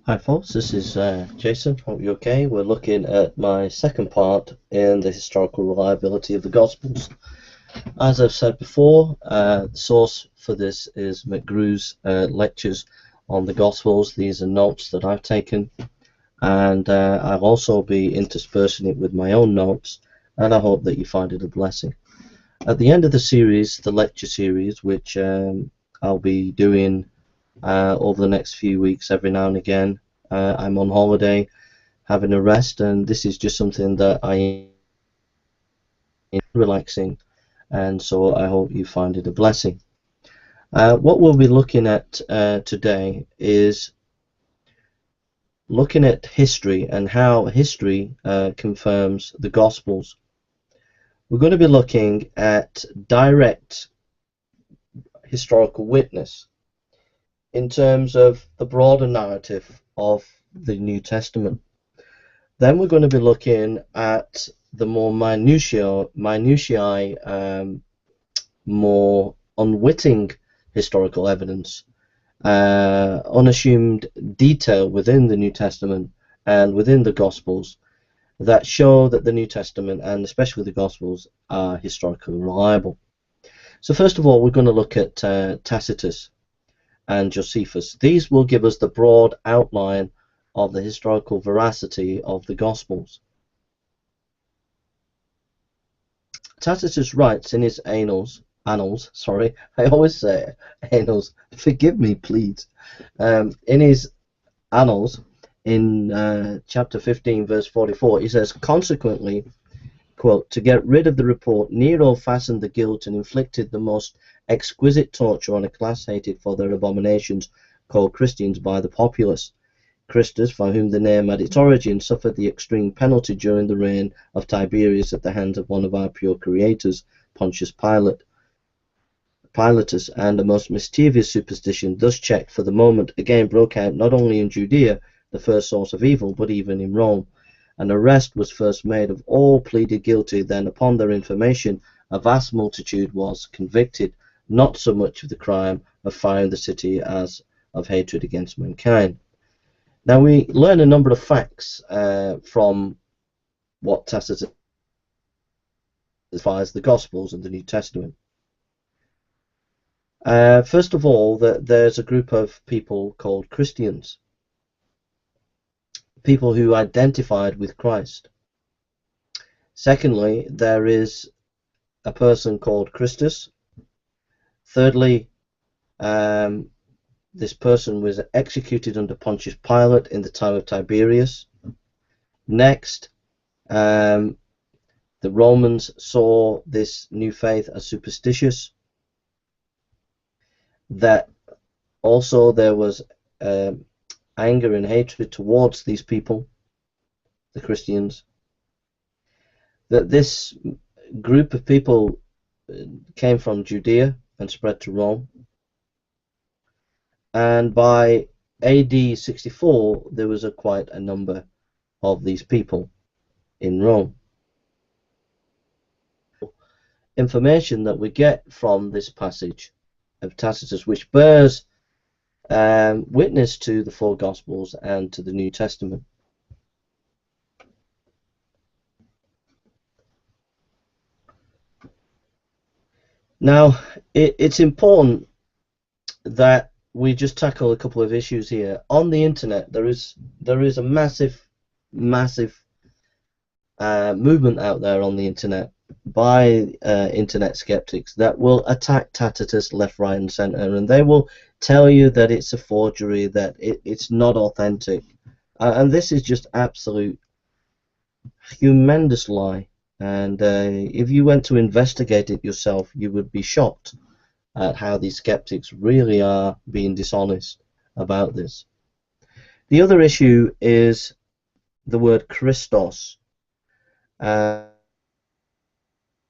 Hi folks, this is Jason. Hope you're okay. We're looking at my second part in the historical reliability of the Gospels. As I've said before, the source for this is McGrew's lectures on the Gospels. These are notes that I've taken, and I'll also be interspersing it with my own notes, and I hope that you find it a blessing. At the end of the series, the lecture series, which I'll be doing over the next few weeks every now and again, I'm on holiday having a rest, and this is just something that I relaxing, and so I hope you find it a blessing. What we'll be looking at today is looking at history and how history confirms the Gospels. We're going to be looking at direct historical witness in terms of the broader narrative of the New Testament. Then we're going to be looking at the more minutiae, more unwitting historical evidence, unassumed detail within the New Testament and within the Gospels that show that the New Testament, and especially the Gospels, are historically reliable. So first of all, we're going to look at Tacitus and Josephus. These will give us the broad outline of the historical veracity of the Gospels. Tacitus writes in his annals, sorry, I always say annals, forgive me please, in his annals, in chapter 15 verse 44, he says, consequently, quote, to get rid of the report, Nero fastened the guilt and inflicted the most exquisite torture on a class hated for their abominations, called Christians by the populace. Christus, for whom the name had its origin, suffered the extreme penalty during the reign of Tiberius at the hands of one of our pure creators, Pontius Pilatus, and a most mischievous superstition, thus checked for the moment, again broke out not only in Judea, the first source of evil, but even in Rome. An arrest was first made of all pleaded guilty, then upon their information a vast multitude was convicted, not so much of the crime of firing the city as of hatred against mankind. Now we learn a number of facts from what Tacitus as the Gospels and the New Testament. First of all, that there's a group of people called Christians, people who identified with Christ. Secondly, there is a person called Christus. Thirdly, this person was executed under Pontius Pilate in the time of Tiberius. Next, the Romans saw this new faith as superstitious. That also there was anger and hatred towards these people, the Christians. That this group of people came from Judea and spread to Rome. And by AD 64, there was quite a number of these people in Rome. Information that we get from this passage of Tacitus, which bears witness to the four Gospels and to the New Testament. Now, it's important that we just tackle a couple of issues here. On the internet, there is a massive movement out there on the internet by internet skeptics that will attack Tacitus left, right, and center, and they will tell you that it's a forgery, that it's not authentic, and this is just absolute humongous lie. And if you went to investigate it yourself, you would be shocked at how these skeptics really are being dishonest about this. The other issue is the word Christos. The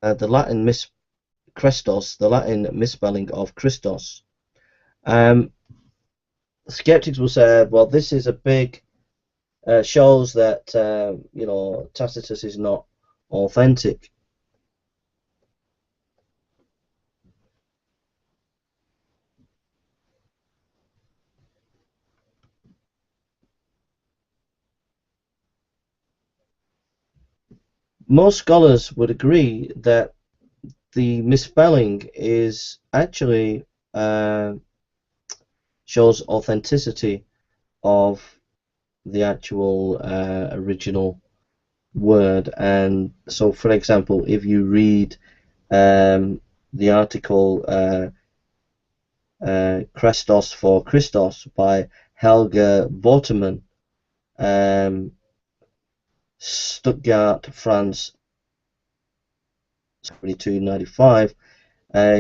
Latin Christos, the Latin misspelling of Christos. Skeptics will say, well, this is a big shows that Tacitus is not authentic. most scholars would agree that the misspelling is actually shows authenticity of the actual original word. And so, for example, if you read the article Krestos for Christos by Helga Bortemann, Stuttgart, France, 2295,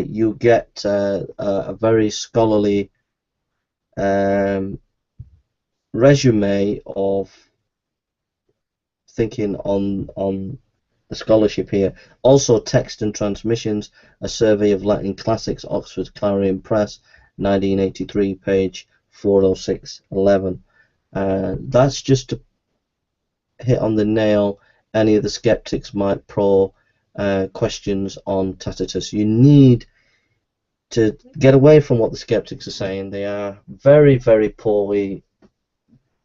you get a very scholarly resume of thinking on the scholarship here. Also, Text and Transmissions, a survey of Latin classics, Oxford Clarion Press, 1983, page 40611. That's just to hit on the nail any of the skeptics might throw questions on Tacitus. You need to get away from what the skeptics are saying. They are very, very poorly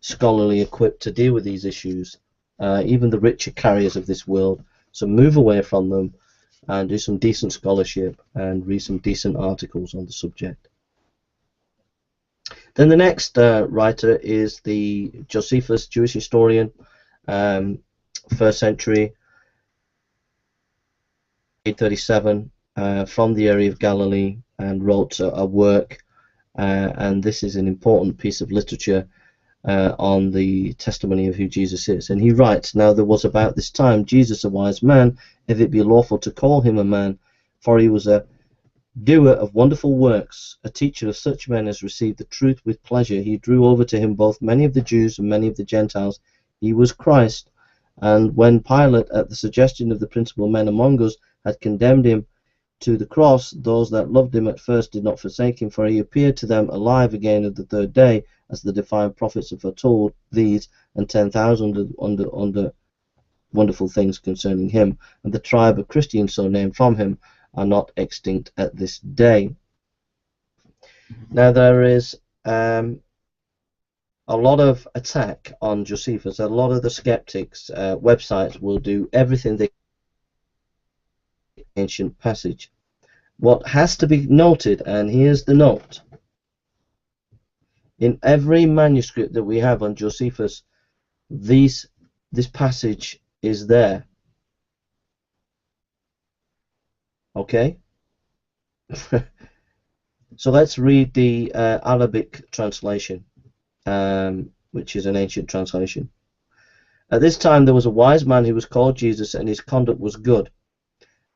scholarly equipped to deal with these issues, even the richer carriers of this world. So move away from them and do some decent scholarship and read some decent articles on the subject. Then the next writer is the Josephus, Jewish historian, first century, 837, from the area of Galilee, and wrote a work, and this is an important piece of literature on the testimony of who Jesus is. And he writes, "Now there was about this time Jesus a wise man, if it be lawful to call him a man, for he was a doer of wonderful works, a teacher of such men as received the truth with pleasure. He drew over to him both many of the Jews and many of the Gentiles. He was Christ. And when Pilate, at the suggestion of the principal men among us, had condemned him to the cross, those that loved him at first did not forsake him, for he appeared to them alive again at the third day, as the divine prophets have foretold these, and 10,000 under wonderful things concerning him. And the tribe of Christians, so named from him, are not extinct at this day." Now there is a lot of attack on Josephus. A lot of the skeptics' websites will do everything they can in ancient passage. What has to be noted, and here's the note: in every manuscript that we have on Josephus, this passage is there. Okay? So let's read the Arabic translation, which is an ancient translation. "At this time there was a wise man who was called Jesus, and his conduct was good,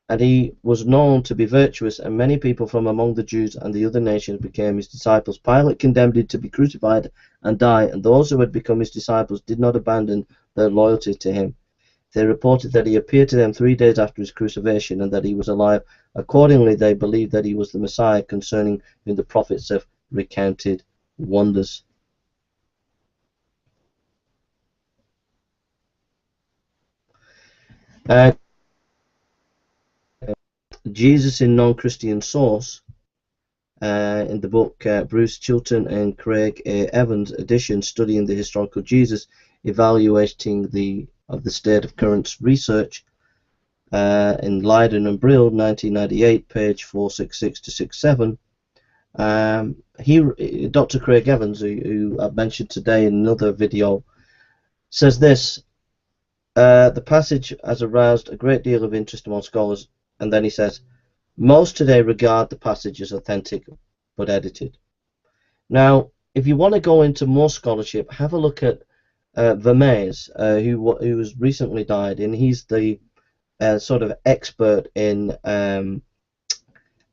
and he was known to be virtuous, and many people from among the Jews and the other nations became his disciples. Pilate condemned him to be crucified and die, and those who had become his disciples did not abandon their loyalty to him. They reported that he appeared to them 3 days after his crucifixion, and that he was alive. Accordingly, they believed that he was the Messiah, concerning whom the prophets have recounted wonders." Jesus in Non-Christian Source, in the book Bruce Chilton and Craig A. Evans edition, Studying the Historical Jesus, Evaluating the State of Current Research, in Leiden and Brill, 1998, page 466 to 67. Dr. Craig Evans, who I've mentioned today in another video, says this: "The passage has aroused a great deal of interest among scholars," and then he says, "most today regard the passage as authentic but edited." Now, if you want to go into more scholarship, have a look at Vermeers, who has recently died, and he's the sort of expert in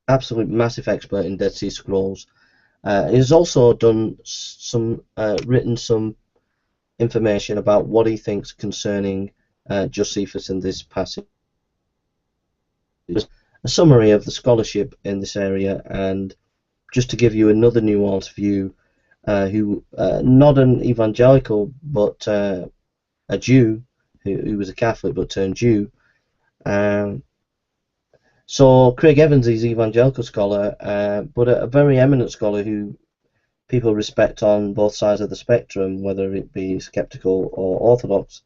absolute massive expert in Dead Sea Scrolls. He's also done some written some information about what he thinks concerning Josephus in this passage. A summary of the scholarship in this area, and just to give you another nuanced view, who not an evangelical but a Jew who was a Catholic but turned Jew. So Craig Evans is an evangelical scholar, but a very eminent scholar who people respect on both sides of the spectrum, whether it be skeptical or orthodox.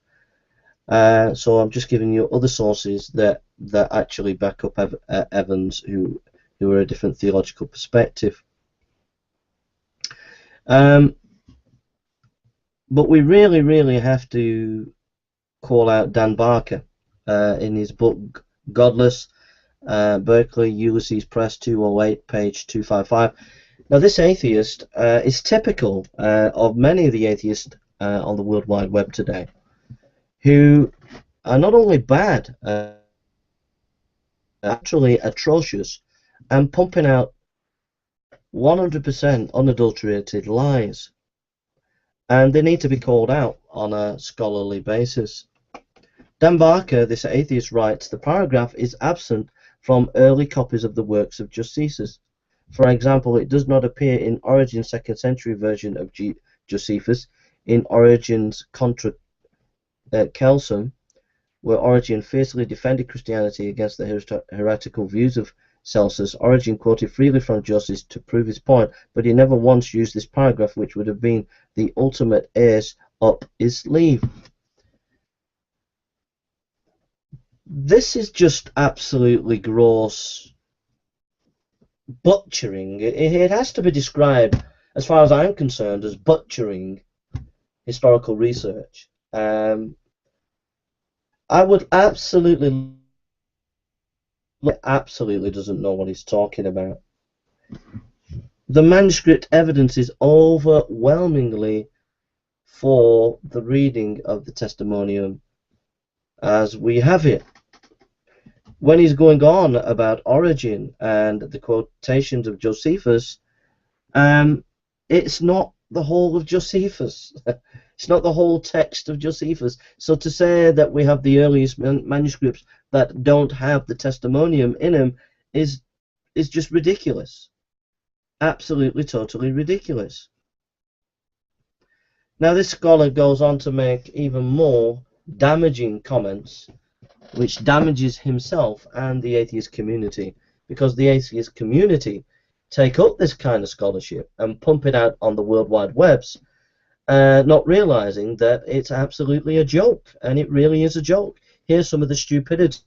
So I'm just giving you other sources that actually back up Evans, who are a different theological perspective. But we really have to call out Dan Barker in his book Godless, Berkeley, Ulysses Press, 208, page 255. Now, this atheist is typical of many of the atheists on the World Wide Web today, who are not only bad, actually atrocious, and pumping out 100% unadulterated lies. And they need to be called out on a scholarly basis. Dan Barker, this atheist, writes, the paragraph is absent from early copies of the works of Josephus. For example, it does not appear in Origen's 2nd century version of Josephus, in Origen's Contra Celsum, where Origen fiercely defended Christianity against the heretical views of Celsus. Origen quoted freely from Josephus to prove his point, but he never once used this paragraph, which would have been the ultimate ace up his sleeve. This is just absolutely gross butchering. It has to be described, as far as I'm concerned, as butchering historical research. I would absolutely doesn't know what he's talking about. The manuscript evidence is overwhelmingly for the reading of the Testimonium as we have it. When he's going on about Origen and the quotations of Josephus, it's not the whole of Josephus. It's not the whole text of Josephus. So to say that we have the earliest manuscripts that don't have the Testimonium in them is just ridiculous. Absolutely, totally ridiculous. Now, this scholar goes on to make even more damaging comments, which damages himself and the atheist community, because the atheist community take up this kind of scholarship and pump it out on the World Wide Webs, not realizing that it's absolutely a joke, and it really is a joke. Here's some of the stupidity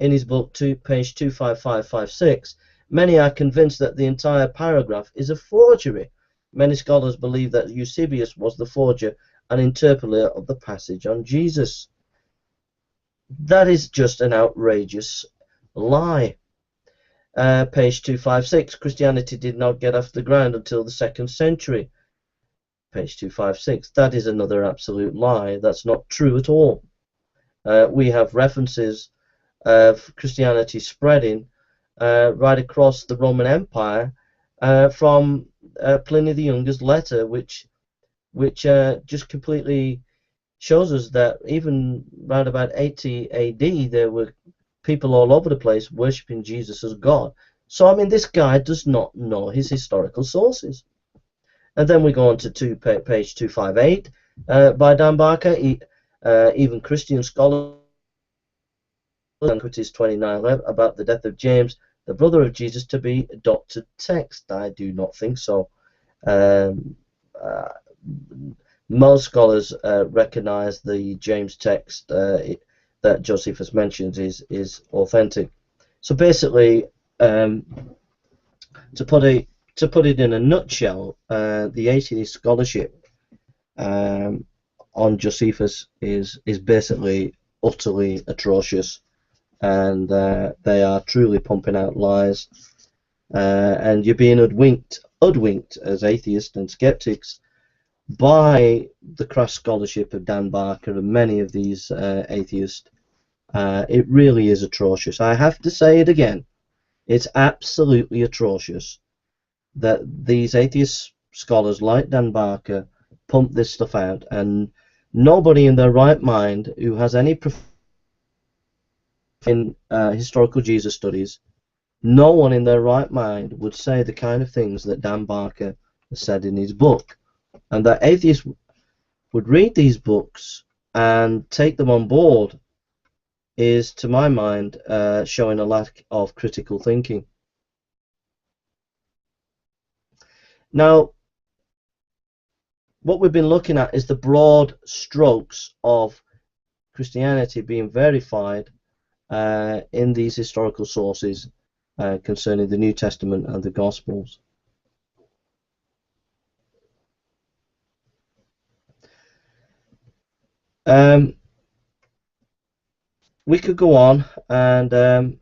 in his book, page 25556. Many are convinced that the entire paragraph is a forgery. Many scholars believe that Eusebius was the forger and interpolator of the passage on Jesus. That is just an outrageous lie. Page 256, Christianity did not get off the ground until the 2nd century. Page 256, that is another absolute lie. That's not true at all. We have references of Christianity spreading right across the Roman Empire from Pliny the Younger's letter, which just completely shows us that even around about 80 AD, there were people all over the place worshipping Jesus as God. So, I mean, this guy does not know his historical sources. And then we go on to page 258 by Dan Barker. Even Christian scholars, Antiquities 29 about the death of James, the brother of Jesus, to be adopted text. I do not think so. Most scholars recognize the James text that Josephus mentions is authentic. So basically, to put it in a nutshell, the atheist scholarship on Josephus is basically utterly atrocious, and they are truly pumping out lies, and you're being hoodwinked as atheists and skeptics by the crass scholarship of Dan Barker and many of these atheists. It really is atrocious. I have to say it again. It's absolutely atrocious that these atheist scholars like Dan Barker pump this stuff out, and nobody in their right mind who has any in historical Jesus studies, no one in their right mind would say the kind of things that Dan Barker has said in his book. And that atheists would read these books and take them on board is, to my mind, showing a lack of critical thinking. Now, what we've been looking at is the broad strokes of Christianity being verified in these historical sources concerning the New Testament and the Gospels. We could go on and the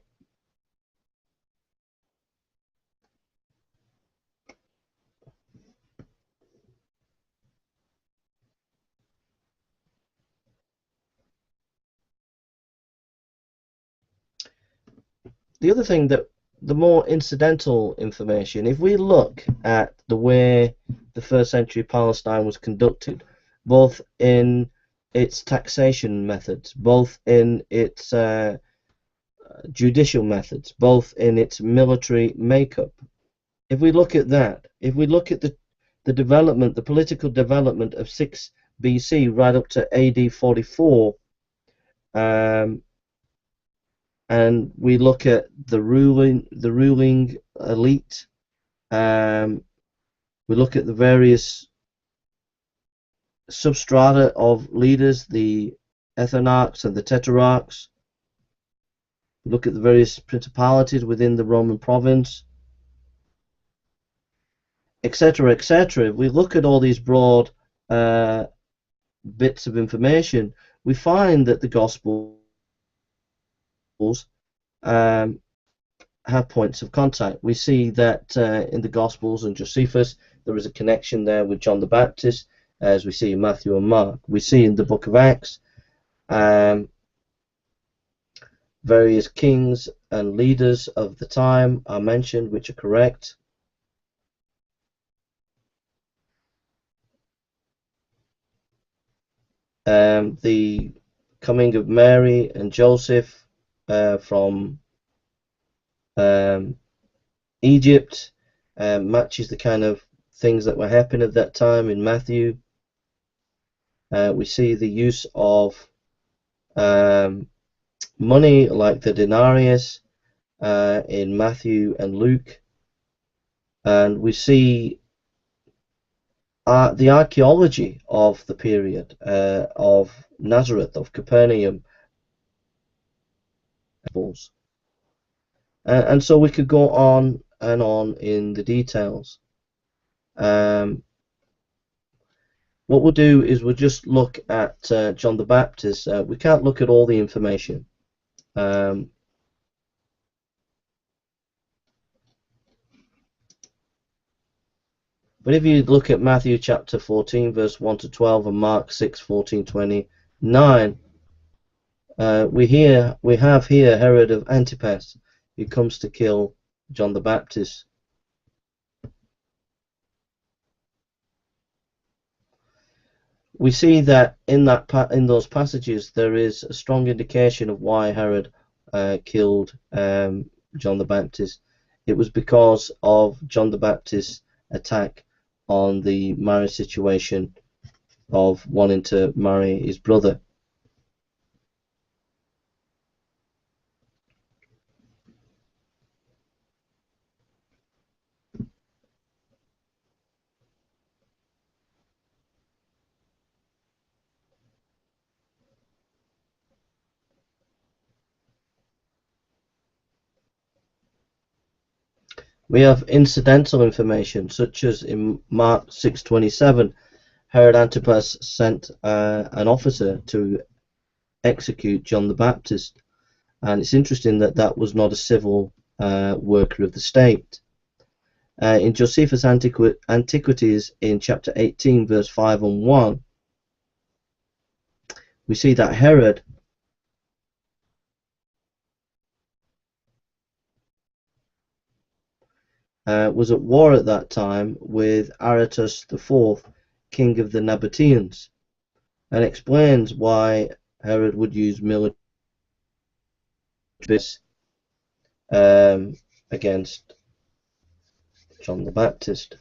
other thing, that the more incidental information, if we look at the way the first century Palestine was conducted, both in its taxation methods, both in its judicial methods, both in its military makeup, if we look at that, if we look at the development, the political development of 6 BC right up to AD 44, and we look at the ruling elite, we look at the various substrata of leaders, the ethnarchs and the tetrarchs, we look at the various principalities within the Roman province, etc., etc. If we look at all these broad bits of information, we find that the Gospels have points of contact. We see that in the Gospels and Josephus there is a connection there with John the Baptist, as we see in Matthew and Mark. We see in the book of Acts various kings and leaders of the time are mentioned, which are correct. The coming of Mary and Joseph from Egypt matches the kind of things that were happening at that time in Matthew. We see the use of money like the denarius in Matthew and Luke, and we see the archaeology of the period of Nazareth, of Capernaum, and so we could go on and on in the details. What we'll do is we'll just look at John the Baptist. We can't look at all the information. But if you look at Matthew chapter 14 verse 1 to 12 and Mark 6, 14, 29, we have here Herod of Antipas, who comes to kill John the Baptist. We see that in those passages there is a strong indication of why Herod killed John the Baptist. It was because of John the Baptist's attack on the marriage situation of wanting to marry his brother. We have incidental information, such as in Mark 6:27, Herod Antipas sent an officer to execute John the Baptist, and it's interesting that that was not a civil worker of the state. In Josephus' Antiquities, in chapter 18, verse 5 and 1, we see that Herod was at war at that time with Aretas IV, king of the Nabateans, and explains why Herod would use military against John the Baptist.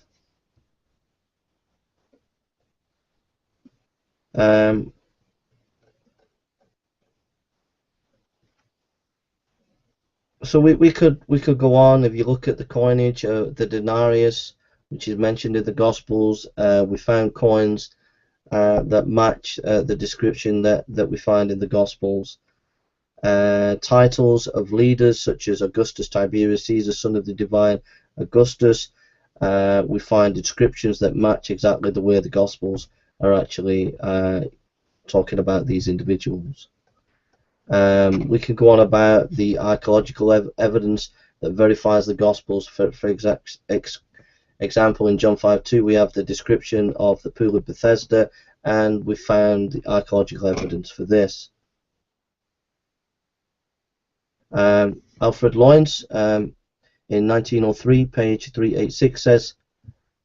So we could go on. If you look at the coinage, the denarius which is mentioned in the Gospels. We found coins that match the description that we find in the Gospels. Titles of leaders such as Augustus Tiberius Caesar, son of the divine Augustus. We find inscriptions that match exactly the way the Gospels are actually talking about these individuals. We can go on about the archaeological evidence that verifies the Gospels. For example, in John 5:2 we have the description of the pool of Bethesda, and we found the archaeological evidence for this. Alfred Loynes in 1903, page 386, says,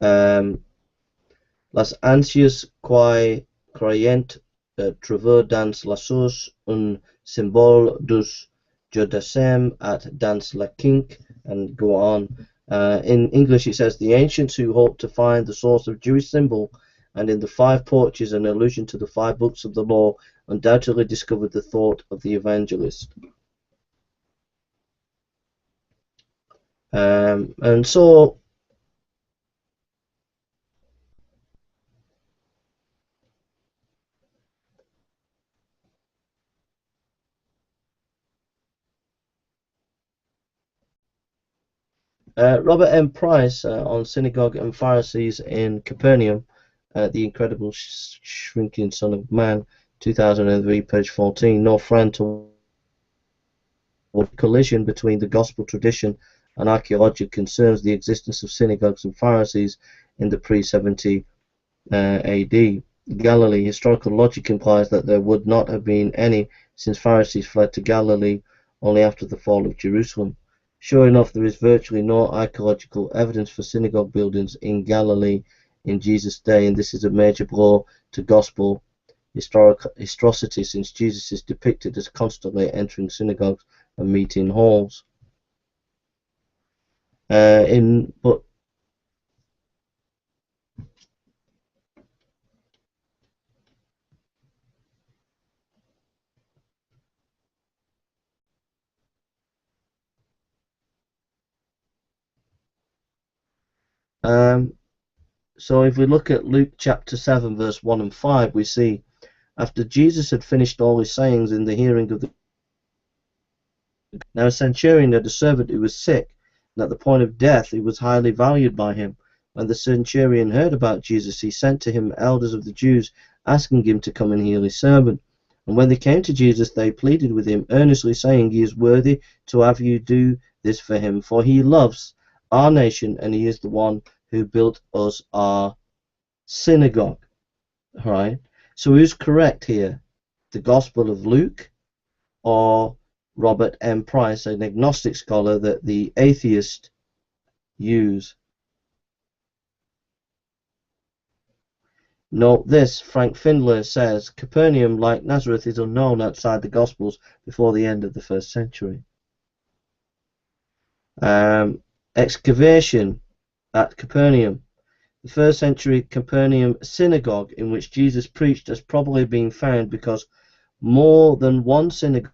Las ansias quae croient trover dans la source un symbole dus Judaism at dans la kink, and go on. In English it says, the ancients who hoped to find the source of Jewish symbol and in the 5 porches an allusion to the 5 books of the law undoubtedly discovered the thought of the evangelist. And so Robert M. Price on Synagogue and Pharisees in Capernaum, The Incredible Shrinking Son of Man, 2003, page 14. No friend to collision between the gospel tradition and archaeology concerns the existence of synagogues and Pharisees in the pre-70 AD. Galilee. Historical logic implies that there would not have been any, since Pharisees fled to Galilee only after the fall of Jerusalem. Sure enough, there is virtually no archaeological evidence for synagogue buildings in Galilee in Jesus' day, and this is a major blow to gospel historicity, since Jesus is depicted as constantly entering synagogues and meeting halls. So if we look at Luke chapter 7 verse 1 and 5, we see, after Jesus had finished all his sayings in the hearing of the now a centurion had a servant who was sick, and at the point of death he was highly valued by him. When the centurion heard about Jesus, he sent to him elders of the Jews, asking him to come and heal his servant. And when they came to Jesus, they pleaded with him, earnestly saying, he is worthy to have you do this for him, for he loves our nation, and he is the one who built us our synagogue. All right. So who's correct here? The Gospel of Luke or Robert M. Price, an agnostic scholar that the atheists use? Note this, Frank Findler says, Capernaum, like Nazareth, is unknown outside the Gospels before the end of the 1st century. Excavation at Capernaum. The 1st century Capernaum synagogue in which Jesus preached has probably been found because more than one synagogue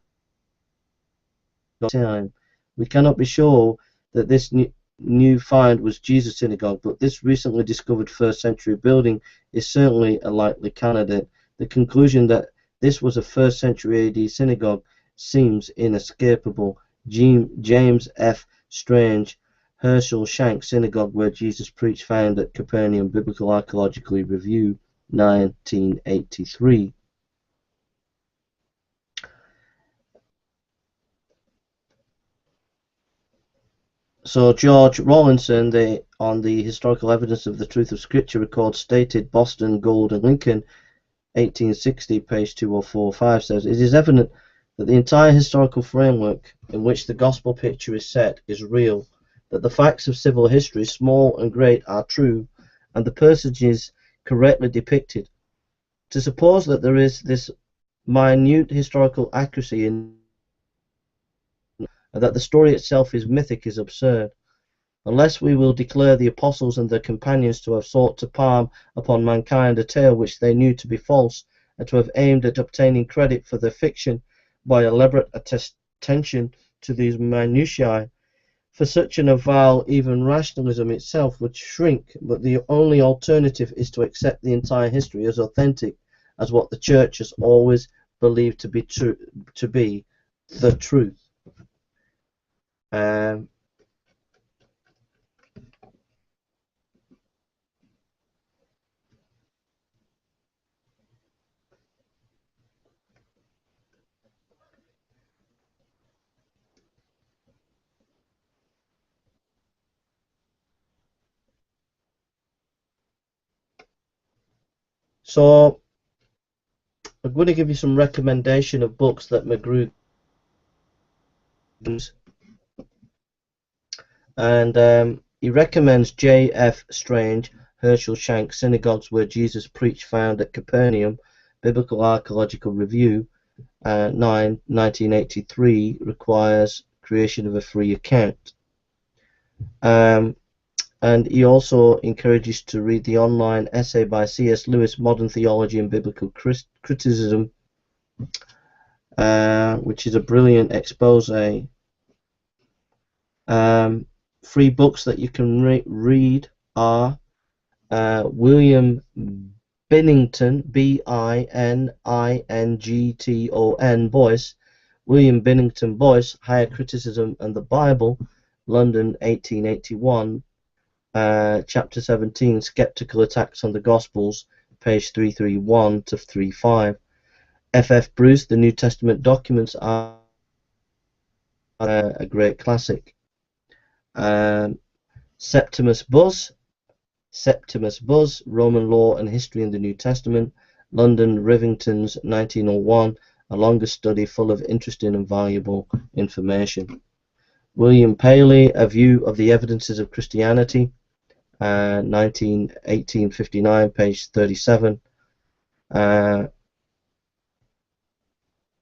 time. We cannot be sure that this new find was Jesus' synagogue, but this recently discovered 1st century building is certainly a likely candidate. The conclusion that this was a 1st century AD synagogue seems inescapable. James F. Strange, Herschel Shank Synagogue where Jesus preached, found at Capernaum, Biblical Archaeological Review, 1983. So George Rawlinson, on the historical evidence of the truth of Scripture, records stated Boston, Gould, and Lincoln, 1860, page 2045, says, it is evident that the entire historical framework in which the gospel picture is set is real, that the facts of civil history, small and great, are true, and the personages correctly depicted. To suppose that there is this minute historical accuracy in and that the story itself is mythic is absurd. Unless we will declare the apostles and their companions to have sought to palm upon mankind a tale which they knew to be false, and to have aimed at obtaining credit for their fiction by elaborate attention to these minutiae, For such an avowal, even rationalism itself would shrink, but the only alternative is to accept the entire history as authentic, as what the Church has always believed to be true, to be the truth. So I'm going to give you some recommendation of books that McGrew gives, and he recommends J.F. Strange, Herschel Shank, Synagogues Where Jesus Preached, Found at Capernaum, Biblical Archaeological Review, 1983, requires creation of a free account. And he also encourages to read the online essay by C.S. Lewis, Modern Theology and Biblical Criticism, which is a brilliant expose. Free books that you can read are William Binnington, B-I-N-I-N-G-T-O-N, Boyce, William Binnington Boyce, Higher Criticism and the Bible, London, 1881, chapter 17, Skeptical Attacks on the Gospels, page 331 to 35. F.F. Bruce, The New Testament Documents, are a great classic. Septimus Buzz, Roman Law and History in the New Testament, London, Rivington's, 1901, a longer study full of interesting and valuable information. William Paley, A View of the Evidences of Christianity, 1859, page 37.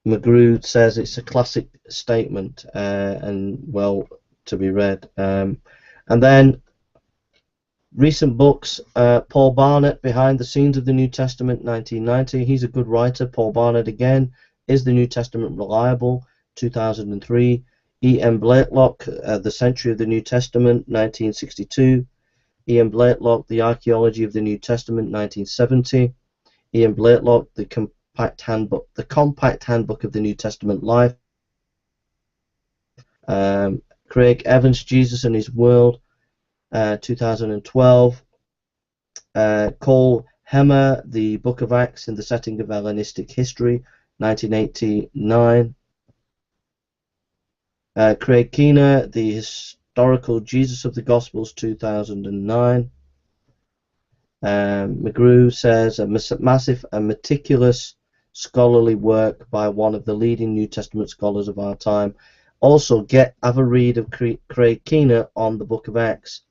McGrew says it's a classic statement and well to be read. And then recent books, Paul Barnett, Behind the Scenes of the New Testament, 1990. He's a good writer. Paul Barnett again. Is the New Testament Reliable? 2003. E.M. Blakelock, The Century of the New Testament, 1962. E.M. Blakelock, The Archaeology of the New Testament, 1970. E.M. Blakelock, The Compact Handbook of the New Testament Life. Craig Evans, Jesus and His World, 2012. Cole Hemmer, The Book of Acts in the Setting of Hellenistic History, 1989. Craig Keener, The Historical Jesus of the Gospels, 2009. McGrew says a massive and meticulous scholarly work by one of the leading New Testament scholars of our time. Also, have a read of Craig Keener on the Book of Acts.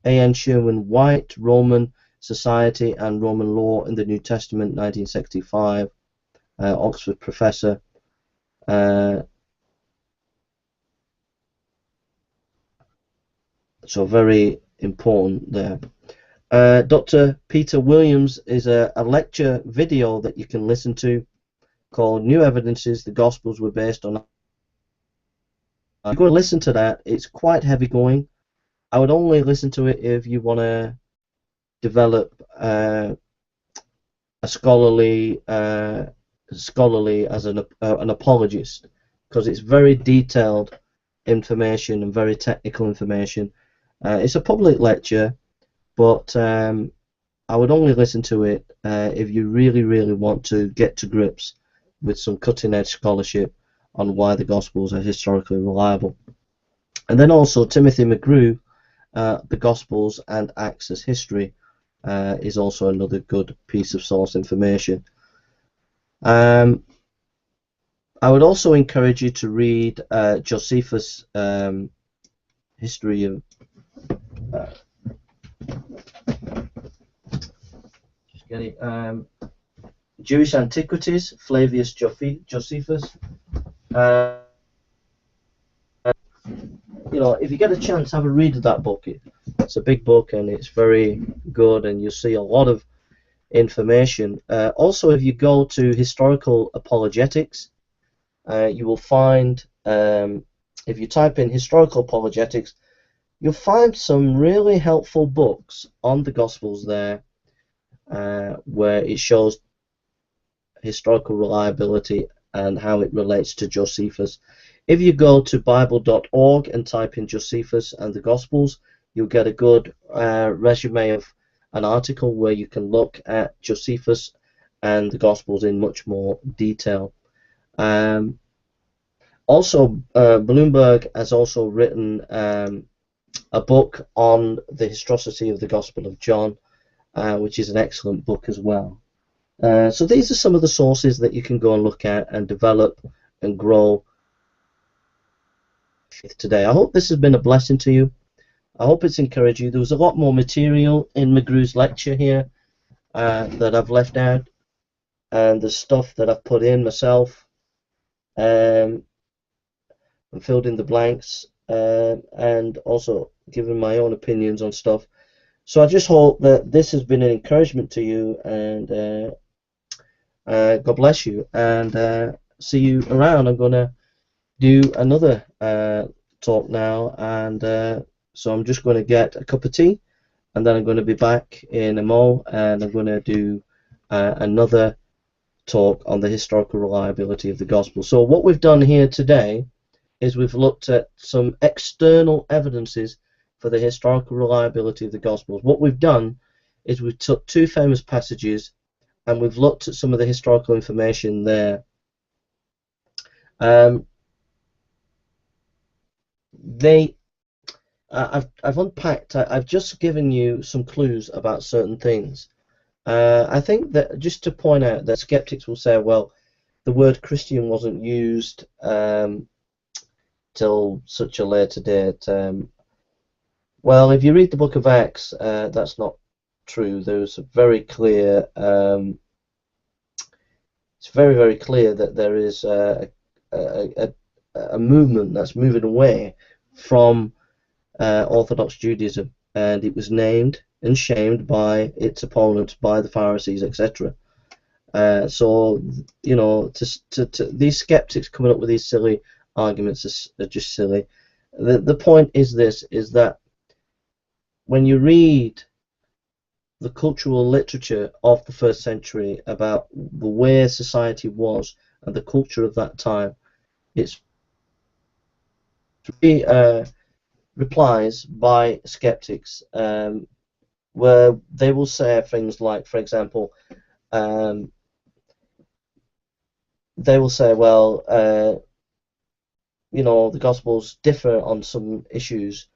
A.N. Sherwin White, Roman Society and Roman Law in the New Testament, 1965, Oxford professor. So very important there. Dr. Peter Williams is a lecture video that you can listen to called New Evidences the Gospels Were Based on. You go and listen to that. It's quite heavy going. I would only listen to it if you want to develop a scholarly as an apologist, because it's very detailed information and very technical information. It's a public lecture, but I would only listen to it if you really want to get to grips with some cutting-edge scholarship on why the Gospels are historically reliable. And then also Timothy McGrew, The Gospels and Acts as History, is also another good piece of source information. I would also encourage you to read Josephus' history of Jewish Antiquities, Flavius Josephus. You know, if you get a chance, have a read of that book. It's a big book and it's very good, and you'll see a lot of information. Also, if you go to Historical Apologetics, you will find, if you type in Historical Apologetics, you'll find some really helpful books on the Gospels there, where it shows historical reliability and how it relates to Josephus. If you go to bible.org and type in Josephus and the Gospels, you'll get a good resume of an article where you can look at Josephus and the Gospels in much more detail. Also, Bloomberg has also written a book on the historicity of the Gospel of John, which is an excellent book as well. So these are some of the sources that you can go and look at and develop and grow today. I hope this has been a blessing to you. I hope it's encouraged you. There was a lot more material in McGrew's lecture here that I've left out, and the stuff that I've put in myself and filled in the blanks, and also given my own opinions on stuff. So I just hope that this has been an encouragement to you, and God bless you, and see you around. I'm going to do another talk now, and so I'm just going to get a cup of tea, and then I'm going to be back in a mo, and I'm going to do another talk on the historical reliability of the gospel. So what we've done here today is we've looked at some external evidences for the historical reliability of the Gospels. What we've done is we've took two famous passages and we've looked at some of the historical information there. I've unpacked, I've just given you some clues about certain things. I think that just to point out that skeptics will say, well, the word Christian wasn't used till such a later date. Well, if you read the book of Acts, that's not true. There's a very clear, it's very, very clear that there is a movement that's moving away from Orthodox Judaism, and it was named and shamed by its opponents, by the Pharisees, etc. So, you know, these skeptics coming up with these silly arguments are just silly. The point is this, is that when you read the cultural literature of the first century about the way society was and the culture of that time, it's replies by skeptics where they will say things like, for example, they will say, well, you know, the Gospels differ on some issues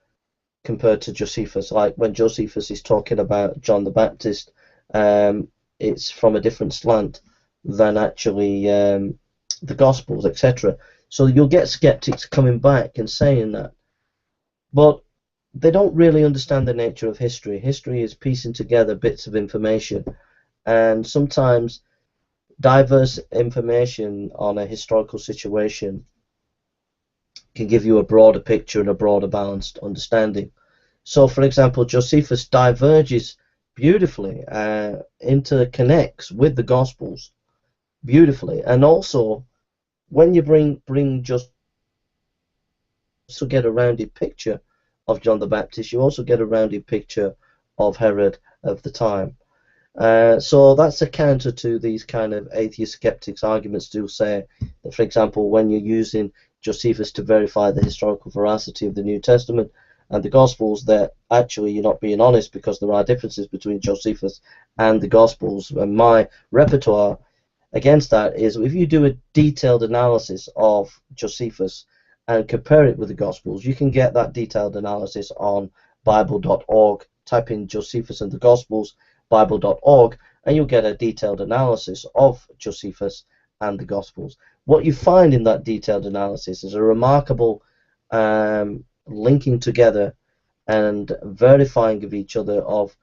compared to Josephus. Like when Josephus is talking about John the Baptist, it's from a different slant than actually the Gospels, etc. So you'll get skeptics coming back and saying that. But they don't really understand the nature of history. History is piecing together bits of information, and sometimes diverse information on a historical situation can give you a broader picture and a broader balanced understanding. So, for example, Josephus diverges beautifully, interconnects with the Gospels beautifully, and also when you bring just to get a rounded picture of John the Baptist, you also get a rounded picture of Herod of the time. So that's a counter to these kind of atheist skeptics arguments to say that, for example, when you're using Josephus to verify the historical veracity of the New Testament and the Gospels, that actually you're not being honest, because there are differences between Josephus and the Gospels. And my repertoire against that is, if you do a detailed analysis of Josephus and compare it with the Gospels, you can get that detailed analysis on bible.org. Type in Josephus and the Gospels, bible.org, and you'll get a detailed analysis of Josephus and the Gospels. What you find in that detailed analysis is a remarkable linking together and verifying of each other of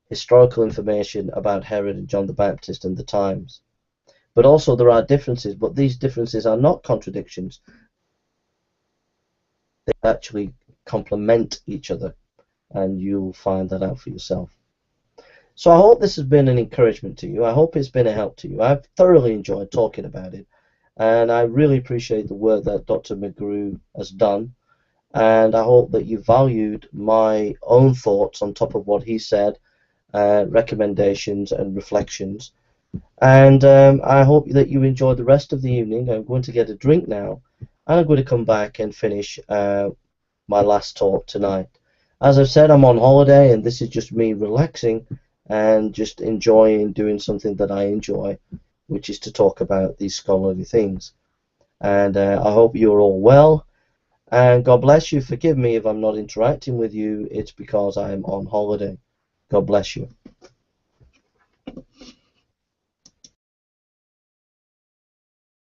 historical information about Herod and John the Baptist and the times. But also there are differences, but these differences are not contradictions. They actually complement each other, and you'll find that out for yourself. So I hope this has been an encouragement to you. I hope it's been a help to you. I've thoroughly enjoyed talking about it, and I really appreciate the work that Dr. McGrew has done. and I hope that you valued my own thoughts on top of what he said, recommendations and reflections. And I hope that you enjoy the rest of the evening. I'm going to get a drink now, and I'm going to come back and finish my last talk tonight. As I've said, I'm on holiday, and this is just me relaxing and just enjoying doing something that I enjoy, which is to talk about these scholarly things. And I hope you're all well, and God bless you. Forgive me if I'm not interacting with you. It's because I'm on holiday. God bless you.